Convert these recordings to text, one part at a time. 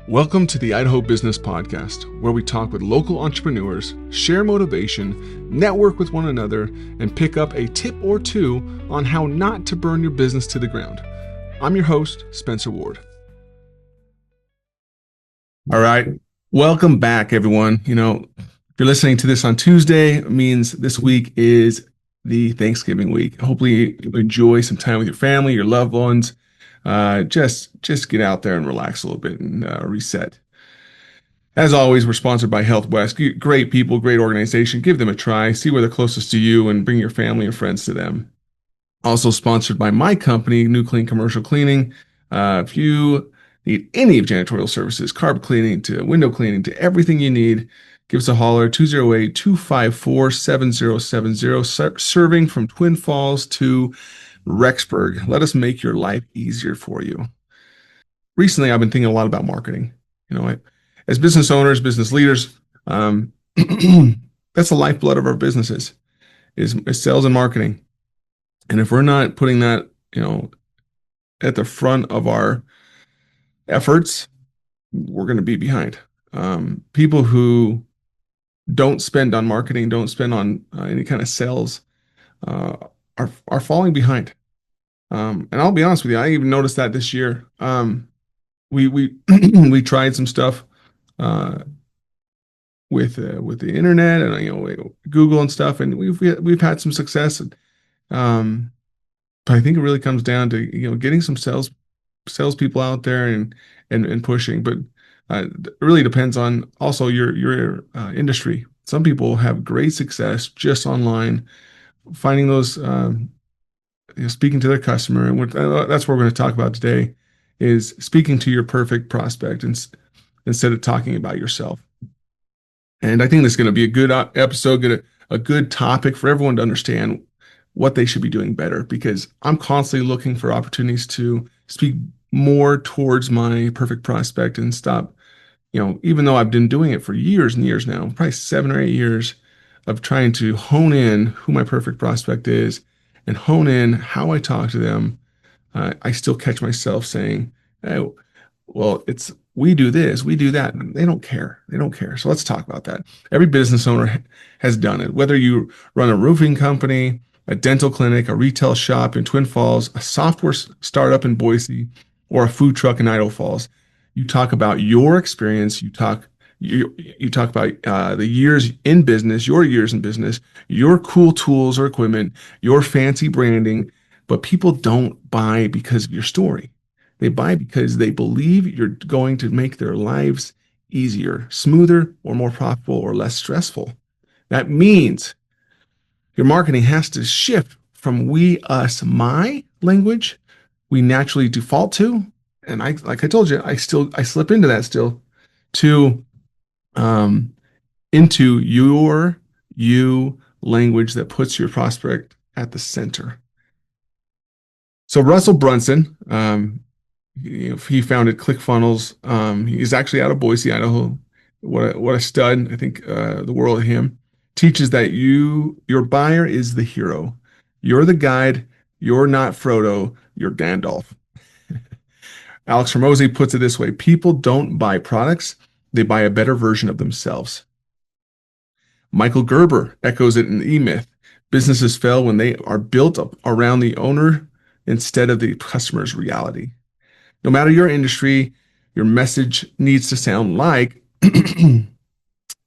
Welcome to the Idaho Business Podcast, where we talk with local entrepreneurs, share motivation, network with one another, and pick up a tip or two on how not to burn your business to the ground. I'm your host, Spencer Ward. All right. Welcome back, everyone. If you're listening to this on Tuesday, it means this week is the Thanksgiving week. Hopefully you enjoy some time with your family, your loved ones. Just get out there and relax a little bit and reset. As always, we're sponsored by Health West. Great people, great organization. Give them a try. See where they're closest to you and bring your family and friends to them. Also sponsored by my company, New Clean Commercial Cleaning. If you need any of janitorial services, carpet cleaning to window cleaning to everything you need, give us a holler, 208-254-7070, serving from Twin Falls to Rexburg. Let us make your life easier for you. Recently, I've been thinking a lot about marketing. As business owners, business leaders, that's the lifeblood of our businesses is sales and marketing. And if we're not putting that, at the front of our efforts, we're going to be behind. People who don't spend on marketing, don't spend on any kind of sales, are falling behind. And I'll be honest with you, I even noticed that this year. We we tried some stuff with the internet and Google and stuff, and we've had some success. But I think it really comes down to getting some salespeople out there and pushing. But it really depends on also your industry. Some people have great success just online, finding those speaking to their customer, and that's what we're going to talk about today, is speaking to your perfect prospect instead of talking about yourself. And I think this is going to be a good episode, a good topic for everyone to understand what they should be doing better, because I'm constantly looking for opportunities to speak more towards my perfect prospect and stop, even though I've been doing it for years and years now, probably 7 or 8 years of trying to hone in who my perfect prospect is and hone in how I talk to them. I still catch myself saying, "Oh, well, we do this, we do that." And they don't care. They don't care. So let's talk about that. Every business owner has done it. Whether you run a roofing company, a dental clinic, a retail shop in Twin Falls, a software startup in Boise, or a food truck in Idaho Falls, you talk about your experience. You talk about the years in business, your cool tools or equipment, your fancy branding. But people don't buy because of your story. They buy because they believe you're going to make their lives easier, smoother, or more profitable, or less stressful. That means your marketing has to shift from we, us, my language we naturally default to. And like I told you, I slip into that still, to into your you language that puts your prospect at the center. So Russell Brunson, he founded ClickFunnels. He's actually out of Boise, Idaho. What a stud! I think the world of him. Teaches that your buyer is the hero. You're the guide. You're not Frodo. You're Gandalf. Alex Hormozi puts it this way: people don't buy products; they buy a better version of themselves. Michael Gerber echoes it in the E-Myth: businesses fail when they are built up around the owner instead of the customer's reality. No matter your industry, your message needs to sound like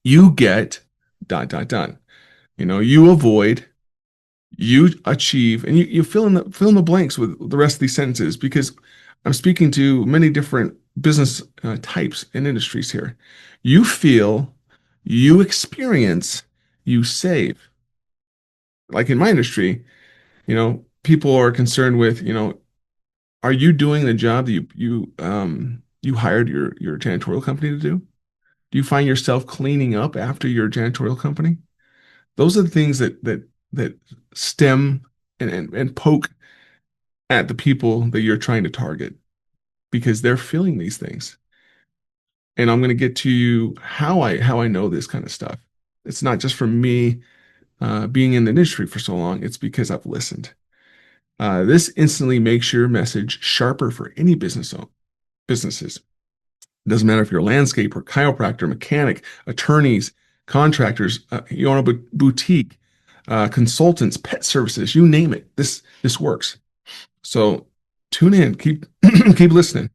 you get ... You avoid, you achieve, and you fill in the blanks with the rest of these sentences, because I'm speaking to many different business types and industries here. You feel, you experience, you save. Like in my industry, people are concerned with, are you doing the job that you hired your janitorial company to do? Do you find yourself cleaning up after your janitorial company? Those are the things that stem and poke at the people that you're trying to target, because they're feeling these things. And I'm going to get to you how I know this kind of stuff. It's not just from me being in the industry for so long. It's because I've listened. This instantly makes your message sharper for any businesses. It doesn't matter if you're a landscaper, chiropractor, mechanic, attorneys, contractors, you own a boutique, consultants, pet services, you name it. This works. So tune in, keep keep listening.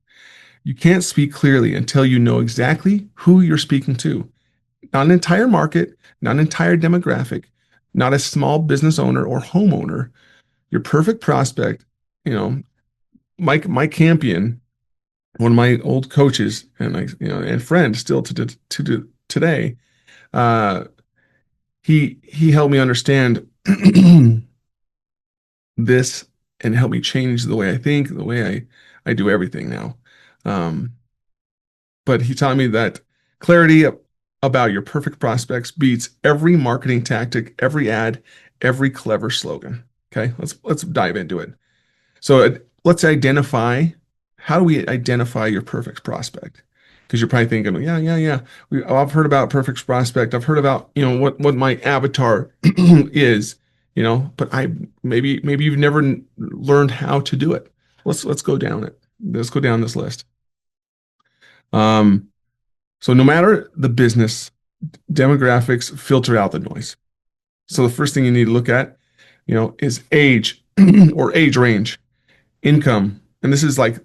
You can't speak clearly until you know exactly who you're speaking to. Not an entire market, not an entire demographic, not a small business owner or homeowner. Your perfect prospect, you know, Mike Campion, one of my old coaches and and friend still to today, uh, he helped me understand this and helped me change the way I think, the way I do everything now. Um, but he taught me that clarity about your perfect prospects beats every marketing tactic, every ad, every clever slogan. Okay, let's dive into it. So let's identify. How do we identify your perfect prospect? Because you're probably thinking, yeah. I've heard about perfect prospect. I've heard about what my avatar is, but maybe you've never learned how to do it. Let's go down it. Let's go down this list. Um, so no matter the business, demographics filter out the noise. So the first thing you need to look at, is age or age range, income, and this is like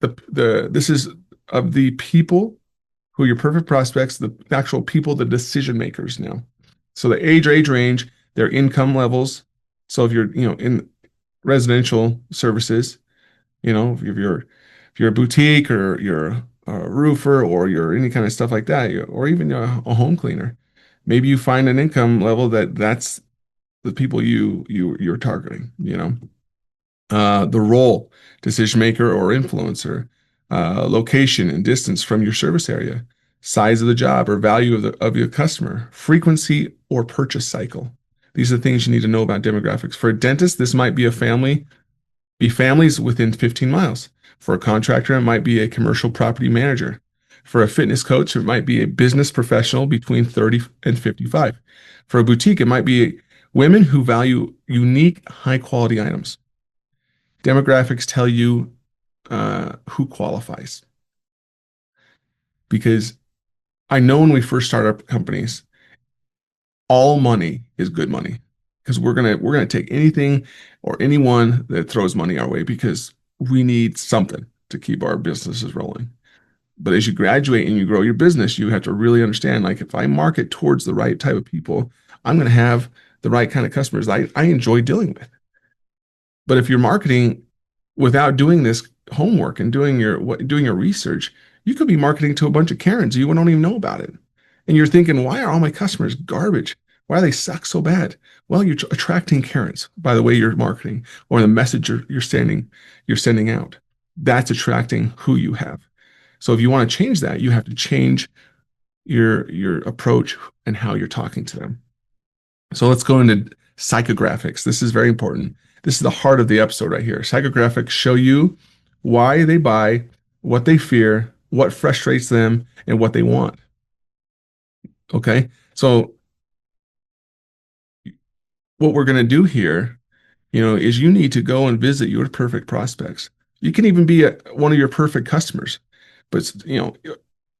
this is of the people who are your perfect prospects, the actual people, the decision makers now. So the age range, their income levels. So if you're, in residential services, if you're a boutique or you're a roofer or you're any kind of stuff like that, or even a home cleaner, maybe you find an income level that's the people you're targeting, the role, decision maker or influencer, location and distance from your service area, size of the job or value of your customer, frequency or purchase cycle. These are the things you need to know about demographics. For a dentist, this might be families within 15 miles. For a contractor, it might be a commercial property manager. For a fitness coach, it might be a business professional between 30 and 55. For a boutique, it might be women who value unique, high quality items. Demographics tell you who qualifies. Because I know when we first start our companies, all money is good money because we're gonna take anything or anyone that throws money our way because we need something to keep our businesses rolling. But as you graduate and you grow your business, you have to really understand, like, if I market towards the right type of people, I'm going to have the right kind of customers I enjoy dealing with. But if you're marketing without doing this homework and doing your research, you could be marketing to a bunch of Karens you don't even know about it. And you're thinking, why are all my customers garbage? Why do they suck so bad? Well, you're attracting Karens by the way you're marketing or the message you're sending out. That's attracting who you have. So if you want to change that, you have to change your approach and how you're talking to them. So let's go into psychographics. This is very important. This is the heart of the episode right here. Psychographics show you why they buy, what they fear, what frustrates them, and what they want. Okay. So what we're going to do here, is you need to go and visit your perfect prospects. You can even be one of your perfect customers, but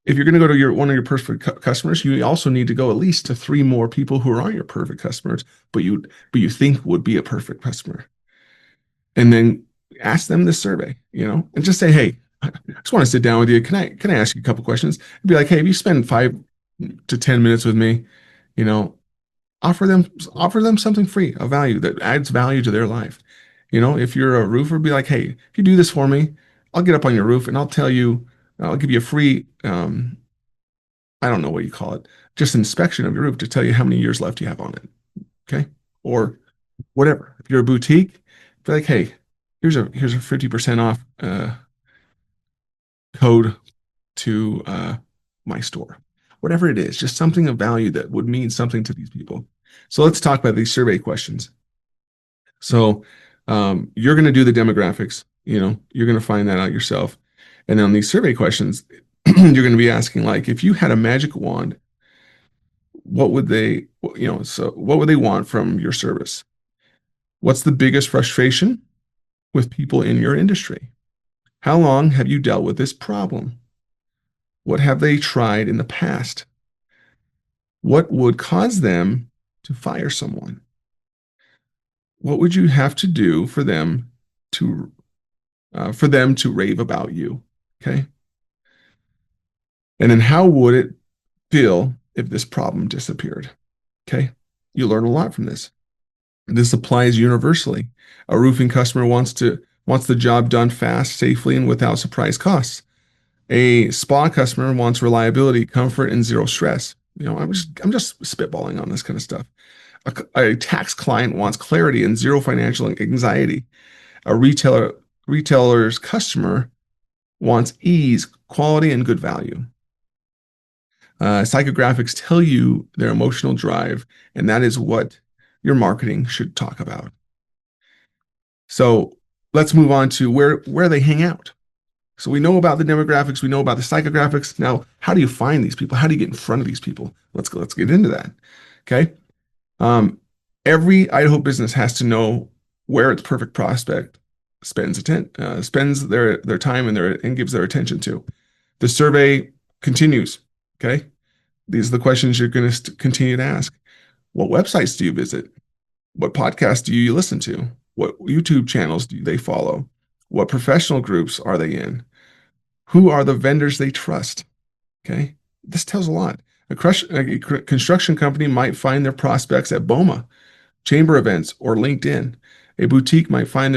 if you're going to go to one of your perfect customers, you also need to go at least to three more people who aren't your perfect customers, but you think would be a perfect customer, and then ask them this survey, and just say, hey, I just want to sit down with you. Can I ask you a couple questions? Be like, hey, if you spend 5 to 10 minutes with me, you know, offer them something free, a value that adds value to their life. If you're a roofer, be like, hey, if you do this for me, I'll get up on your roof and I'll give you a free, I don't know what you call it, just inspection of your roof to tell you how many years left you have on it. Okay. Or whatever. If you're a boutique, be like, hey, here's a 50% off code to my store. Whatever it is, just something of value that would mean something to these people. So let's talk about these survey questions. So you're going to do the demographics, you're going to find that out yourself. And on these survey questions, you're going to be asking, like, if you had a magic wand, what would what would they want from your service? What's the biggest frustration with people in your industry? How long have you dealt with this problem? What have they tried in the past? What would cause them to fire someone? What would you have to do to for them to rave about you? Okay. And then how would it feel if this problem disappeared? Okay. You learn a lot from this. This applies universally. A roofing customer wants the job done fast, safely, and without surprise costs. A spa customer wants reliability, comfort, and zero stress. I'm just spitballing on this kind of stuff. A tax client wants clarity and zero financial anxiety. A retailer's customer wants ease, quality, and good value. Psychographics tell you their emotional drive, and that is what your marketing should talk about. So let's move on to where they hang out. So we know about the demographics, we know about the psychographics. Now, how do you find these people? How do you get in front of these people? Let's get into that. Okay. Um, every Idaho business has to know where its perfect prospect spends their time and gives their attention to. The survey continues. Okay. These are the questions you're going to continue to ask. What websites do you visit? What podcasts do you listen to? What YouTube channels do they follow? What professional groups are they in? Who are the vendors they trust? Okay. This tells a lot. A construction company might find their prospects at BOMA, chamber events, or LinkedIn. A boutique might find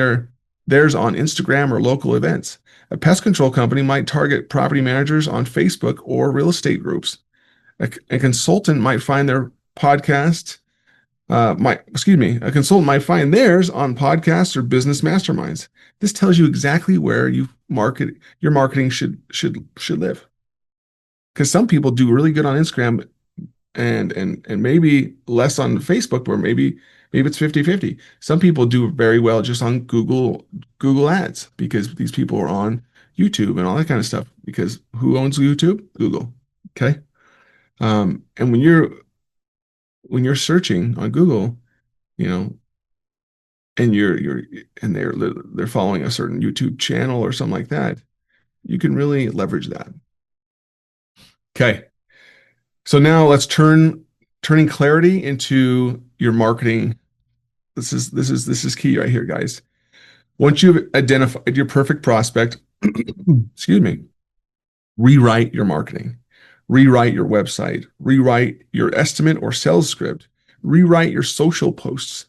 theirs on Instagram or local events. A pest control company might target property managers on Facebook or real estate groups. A consultant might find their podcast a consultant might find theirs on podcasts or business masterminds. This tells you exactly where your marketing should live. Because some people do really good on Instagram and maybe less on Facebook, or maybe it's 50-50. Some people do very well just on Google Ads, because these people are on YouTube and all that kind of stuff. Because who owns YouTube? Google. Okay. And when you're searching on Google, you know, and they're following a certain YouTube channel or something like that, you can really leverage that. Okay. So now let's turning clarity into your marketing. This is key right here, guys. Once you've identified your perfect prospect, excuse me, rewrite your marketing, rewrite your website, rewrite your estimate or sales script, rewrite your social posts.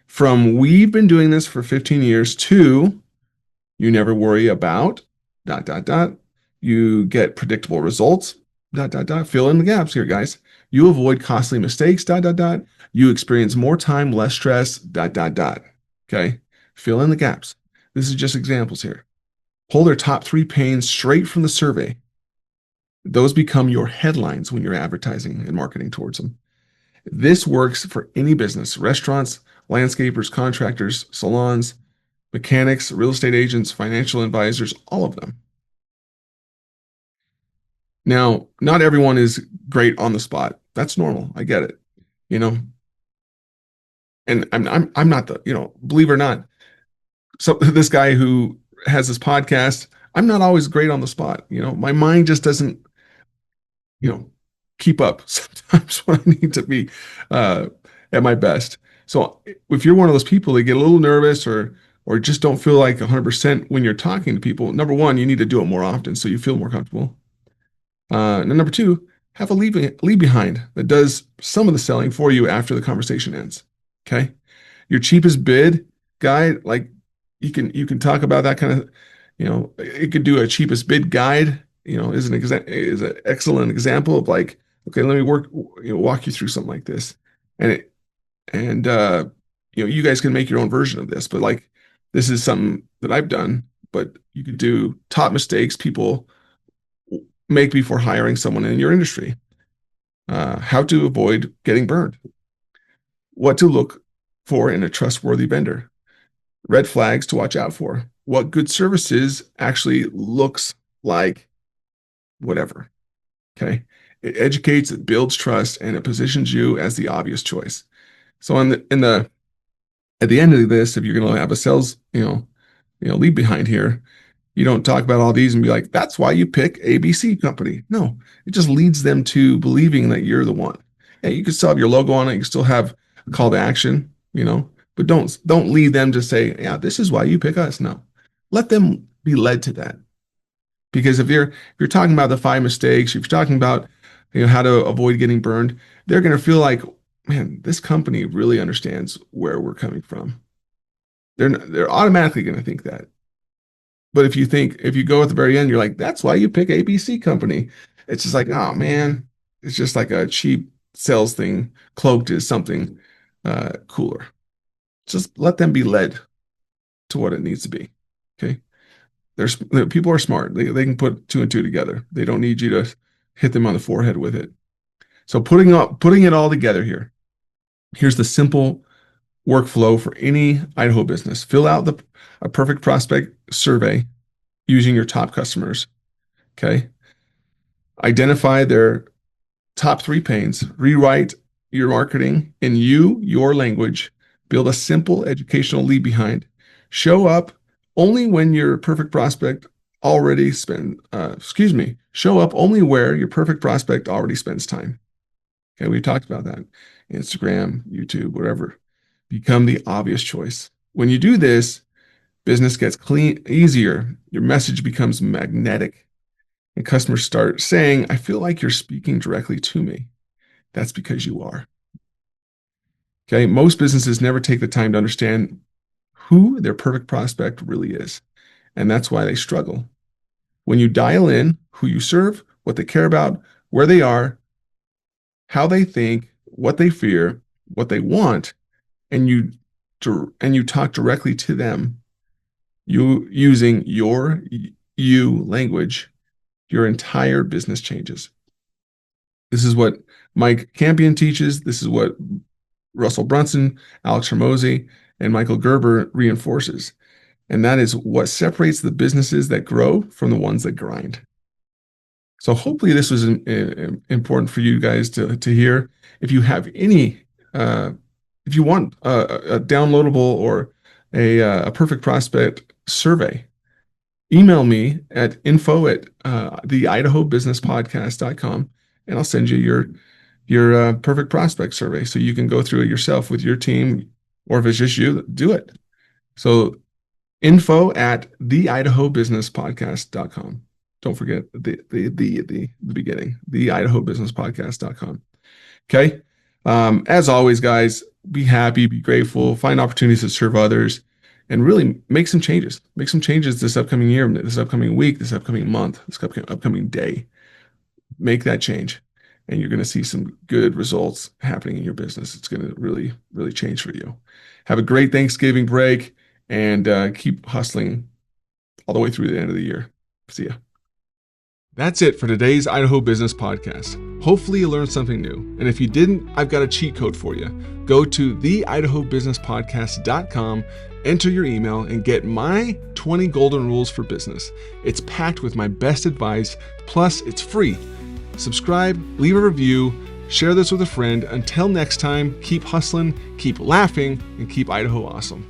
From we've been doing this for 15 years to you never worry about dot dot dot. You get predictable results dot dot dot. Fill in the gaps here, guys. You avoid costly mistakes dot dot dot. You experience more time, less stress dot dot dot. Okay, fill in the gaps. This is just examples here. Pull their top 3 pains straight from the survey. Those become your headlines when you're advertising and marketing towards them. This works for any business: restaurants, landscapers, contractors, salons, mechanics, real estate agents, financial advisors, all of them. Now, not everyone is great on the spot. That's normal. I get it. You know, and I'm not believe it or not, so this guy who has this podcast, I'm not always great on the spot. My mind just doesn't, you know, keep up sometimes when I need to be uh, at my best. So if you're one of those people that get a little nervous or just don't feel like 100% when you're talking to people, number one, you need to do it more often so you feel more comfortable. And number two, have a leave behind that does some of the selling for you after the conversation ends. Okay, your cheapest bid guide, like you can talk about that kind of, it could do a cheapest bid guide. Is an excellent example of, like, okay, let me walk you through something like this, and you guys can make your own version of this, but like this is something that I've done. But you could do top mistakes people make before hiring someone in your industry. How to avoid getting burned. What to look for in a trustworthy vendor. Red flags to watch out for. What good services actually looks like whatever. Okay. It educates, it builds trust, and it positions you as the obvious choice. So at the end of this, if you're going to have a sales, leave behind here, You don't talk about all these and be like, that's why you pick ABC company. No, it just leads them to believing that you're the one. Yeah, you can still have your logo on it. You can still have a call to action, but don't lead them to say, yeah, this is why you pick us. No, let them be led to that. Because if you're talking about the 5 mistakes, if you're talking about how to avoid getting burned, they're going to feel like, man, this company really understands where we're coming from. They're automatically going to think that. But if you go at the very end, you're like, that's why you pick ABC company. It's just like, oh man, it's just like a cheap sales thing cloaked as something cooler. Just let them be led to what it needs to be. Okay. People are smart. They can put 2 and 2 together. They don't need you to hit them on the forehead with it. So putting it all together here. Here's the simple workflow for any Idaho business. Fill out a perfect prospect survey using your top customers. Okay. Identify their top 3 pains. Rewrite your marketing in your language. Build a simple educational lead behind. Show up only when your perfect prospect already show up only where your perfect prospect already spends time. Okay, we talked about that. Instagram, YouTube, whatever. Become the obvious choice. When you do this, business gets easier. Your message becomes magnetic. And customers start saying, I feel like you're speaking directly to me. That's because you are. Okay, most businesses never take the time to understand who their perfect prospect really is. And that's why they struggle. When you dial in who you serve, what they care about, where they are, how they think, what they fear, what they want, and you talk directly to them, you using your language, your entire business changes. This is what Mike Campion teaches. This is what Russell Brunson, Alex Hormozi, and Michael Gerber reinforces. And that is what separates the businesses that grow from the ones that grind. So hopefully this was important for you guys to hear. If you have any, if you want a downloadable or a perfect prospect survey, email me at info@theidahobusinesspodcast.com, and I'll send you your perfect prospect survey so you can go through it yourself with your team, or if it's just you, do it. So info@theidahobusinesspodcast.com. Don't forget the beginning, theidahobusinesspodcast.com. Okay. As always, guys, be happy, be grateful, find opportunities to serve others, and really make some changes. Make some changes this upcoming year, this upcoming week, this upcoming month, this upcoming day. Make that change, and you're going to see some good results happening in your business. It's going to really, really change for you. Have a great Thanksgiving break, and keep hustling all the way through the end of the year. See ya. That's it for today's Idaho Business Podcast. Hopefully you learned something new. And if you didn't, I've got a cheat code for you. Go to theidahobusinesspodcast.com, enter your email, and get my 20 golden rules for business. It's packed with my best advice, plus it's free. Subscribe, leave a review, share this with a friend. Until next time, keep hustling, keep laughing, and keep Idaho awesome.